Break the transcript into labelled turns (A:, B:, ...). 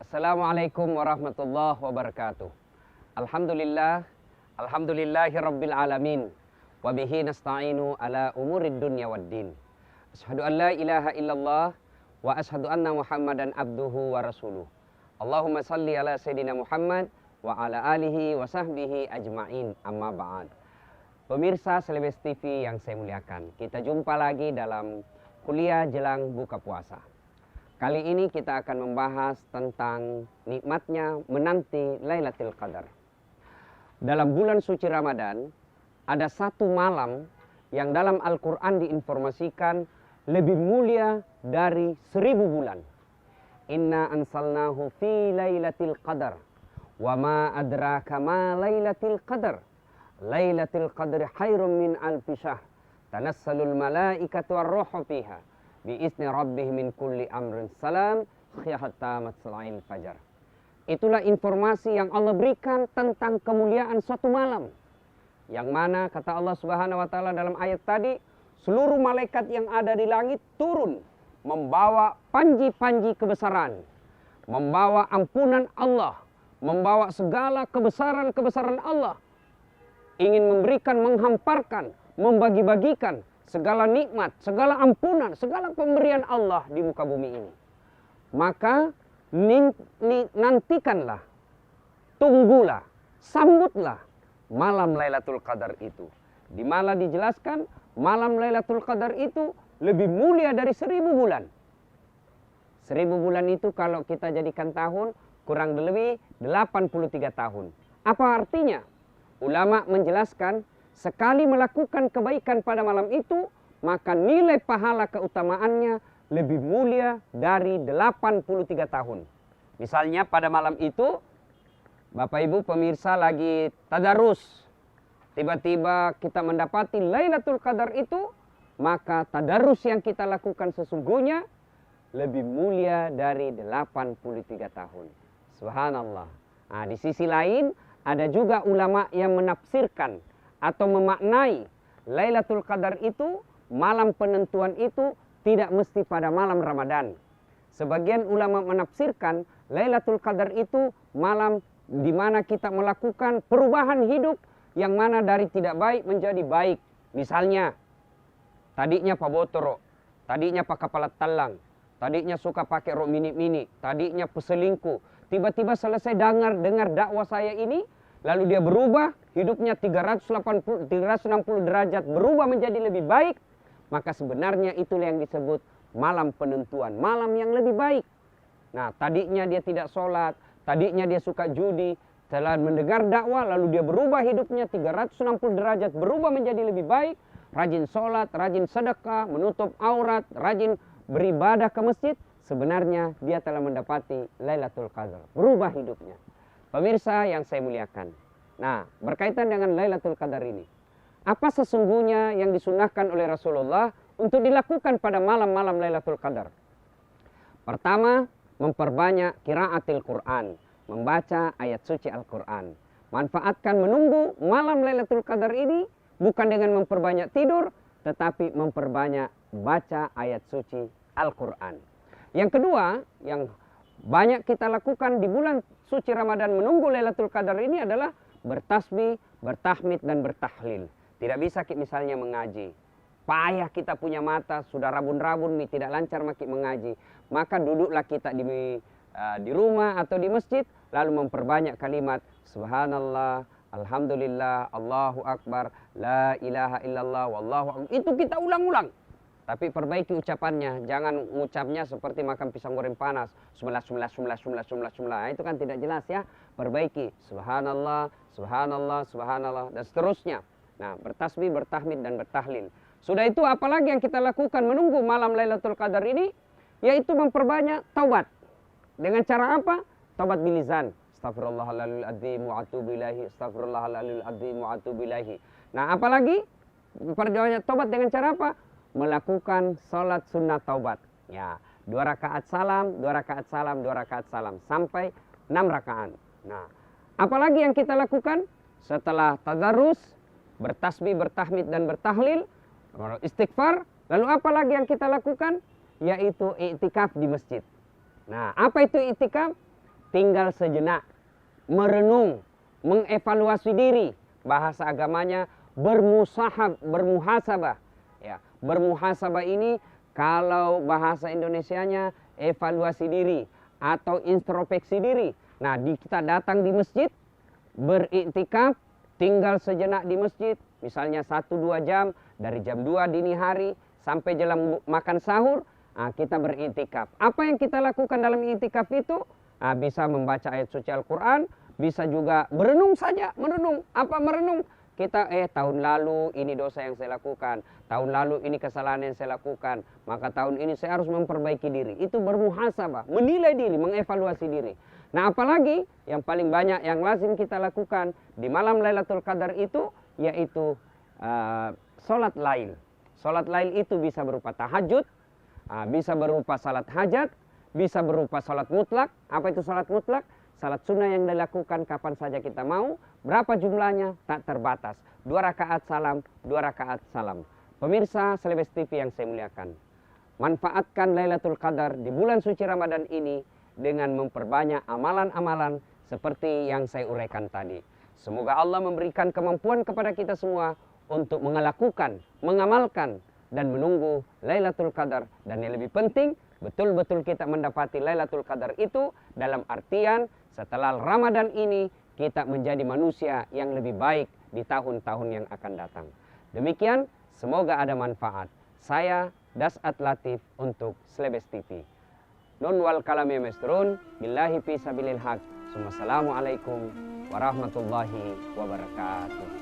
A: Assalamualaikum warahmatullahi wabarakatuh. Alhamdulillahi rabbil alamin. Wabihi nasta'inu ala umurid dunya waddin. Asyhadu an la ilaha illallah wa asyhadu anna Muhammadan abduhu wa rasuluh. Allahumma salli ala Sayyidina Muhammad wa ala alihi wa sahbihi ajma'in, amma ba'd. Pemirsa Selebes TV yang saya muliakan, kita jumpa lagi dalam kuliah jelang buka puasa. Kali ini kita akan membahas tentang nikmatnya menanti Lailatul Qadar. Dalam bulan suci Ramadan, ada satu malam yang dalam Al-Quran diinformasikan lebih mulia dari 1000 bulan. Inna ansalnahu fi Lailatul Qadar. Wa ma adraka ma Lailatul Qadar. Lailatul Qadri khairum min alfi syahr. Tanassalul malaikatu war-ruhu fiha biizni rabbih min kulli amrin salam hatta matla'il fajar. Itulah informasi yang Allah berikan tentang kemuliaan suatu malam. Yang mana kata Allah Subhanahu wa taala dalam ayat tadi, seluruh malaikat yang ada di langit turun membawa panji-panji kebesaran, membawa ampunan Allah, membawa segala kebesaran-kebesaran Allah. Ingin memberikan, menghamparkan, membagi-bagikan segala nikmat, segala ampunan, segala pemberian Allah di muka bumi ini. Maka nantikanlah, tunggulah, sambutlah malam Lailatul Qadar itu. Di mana dijelaskan malam Lailatul Qadar itu lebih mulia dari 1000 bulan. 1000 bulan itu kalau kita jadikan tahun kurang lebih 83 tahun. Apa artinya? Ulama menjelaskan sekali melakukan kebaikan pada malam itu, maka nilai pahala keutamaannya lebih mulia dari 83 tahun. Misalnya pada malam itu, Bapak Ibu pemirsa lagi tadarus. Tiba-tiba kita mendapati Lailatul Qadar itu, maka tadarus yang kita lakukan sesungguhnya lebih mulia dari 83 tahun. Subhanallah. Nah, di sisi lain, ada juga ulama yang menafsirkan atau memaknai Lailatul Qadar itu, malam penentuan itu tidak mesti pada malam Ramadan. Sebagian ulama menafsirkan Lailatul Qadar itu malam di mana kita melakukan perubahan hidup yang mana dari tidak baik menjadi baik. Misalnya, tadinya Pak Botoro, tadinya Pak Kepala Talang, tadinya suka pakai rok mini-mini, tadinya peselingkuh. Tiba-tiba selesai dengar dakwah saya ini, lalu dia berubah, hidupnya 360 derajat, berubah menjadi lebih baik. Maka sebenarnya itulah yang disebut malam penentuan, malam yang lebih baik. Nah, tadinya dia tidak sholat, tadinya dia suka judi, setelah mendengar dakwah, lalu dia berubah hidupnya 360 derajat, berubah menjadi lebih baik, rajin sholat, rajin sedekah, menutup aurat, rajin beribadah ke masjid. Sebenarnya dia telah mendapati Lailatul Qadar, berubah hidupnya. Pemirsa yang saya muliakan. Nah, berkaitan dengan Lailatul Qadar ini, apa sesungguhnya yang disunahkan oleh Rasulullah untuk dilakukan pada malam-malam Lailatul Qadar? Pertama, memperbanyak qiraatil Quran, membaca ayat suci Al-Quran. Manfaatkan menunggu malam Lailatul Qadar ini bukan dengan memperbanyak tidur, tetapi memperbanyak baca ayat suci Al-Quran. Yang kedua, yang banyak kita lakukan di bulan suci Ramadan menunggu Lailatul Qadar ini adalah bertasbih, bertahmid, dan bertahlil. Tidak bisa misalnya mengaji. Payah kita punya mata, sudah rabun-rabun, tidak lancar mengaji. Maka duduklah kita di rumah atau di masjid, lalu memperbanyak kalimat Subhanallah, Alhamdulillah, Allahu Akbar, La ilaha illallah, Wallahu Akbar. Itu kita ulang-ulang. Tapi perbaiki ucapannya, jangan mengucapnya seperti makan pisang goreng panas. Sumlah. Itu kan tidak jelas ya. Perbaiki. Subhanallah, Subhanallah, Subhanallah, dan seterusnya. Nah, bertasbih, bertahmid, dan bertahlil. Sudah itu apalagi yang kita lakukan menunggu malam Lailatul Qadar ini? Yaitu memperbanyak taubat. Dengan cara apa? Taubat bilisan. Astaghfirullahaladzim wa atubu ilaihi. Astaghfirullahaladzim wa atubu ilaihi. Nah, apalagi? Perbanyak taubat dengan cara apa? Melakukan sholat sunnah taubat. Ya, 2 rakaat salam, 2 rakaat salam, 2 rakaat salam. Sampai 6 rakaat. Nah, apalagi yang kita lakukan? Setelah tadarus, bertasbih, bertahmid, dan bertahlil, istighfar. Lalu apa lagi yang kita lakukan? Yaitu i'tikaf di masjid. Nah, apa itu i'tikaf? tinggal sejenak, merenung, mengevaluasi diri. Bahasa agamanya bermuhasabah. Ya, bermuhasabah ini kalau bahasa Indonesianya evaluasi diri atau introspeksi diri. Nah, kita datang di masjid, beriktikaf, tinggal sejenak di masjid, misalnya 1-2 jam, dari jam 2 dini hari sampai jelang makan sahur, kita beriktikaf. Apa yang kita lakukan dalam iktikaf itu? Bisa membaca ayat suci Al-Quran, bisa juga merenung saja, merenung. Apa merenung? Kita tahun lalu ini dosa yang saya lakukan, tahun lalu ini kesalahan yang saya lakukan, maka tahun ini saya harus memperbaiki diri. Itu bermuhasabah, menilai diri, mengevaluasi diri. Nah, apalagi yang paling banyak yang lazim kita lakukan di malam Lailatul Qadar itu, yaitu sholat lail. Sholat lail itu bisa berupa tahajud, bisa berupa salat hajat, bisa berupa sholat mutlak. Apa itu sholat mutlak? Salat sunnah yang dilakukan kapan saja kita mau. Berapa jumlahnya? Tak terbatas. 2 rakaat salam, 2 rakaat salam. Pemirsa Celebes TV yang saya muliakan, manfaatkan Lailatul Qadar di bulan suci Ramadan ini dengan memperbanyak amalan-amalan seperti yang saya uraikan tadi. Semoga Allah memberikan kemampuan kepada kita semua untuk melakukan, mengamalkan, dan menunggu Lailatul Qadar. Dan yang lebih penting, betul-betul kita mendapati Lailatul Qadar itu dalam artian setelah Ramadan ini kita menjadi manusia yang lebih baik di tahun-tahun yang akan datang. Demikian, semoga ada manfaat. Saya Das'at Latif untuk Celebes TV. Nun wal kalami mesrun, billahi fi sabilil haq. Assalamualaikum warahmatullahi wabarakatuh.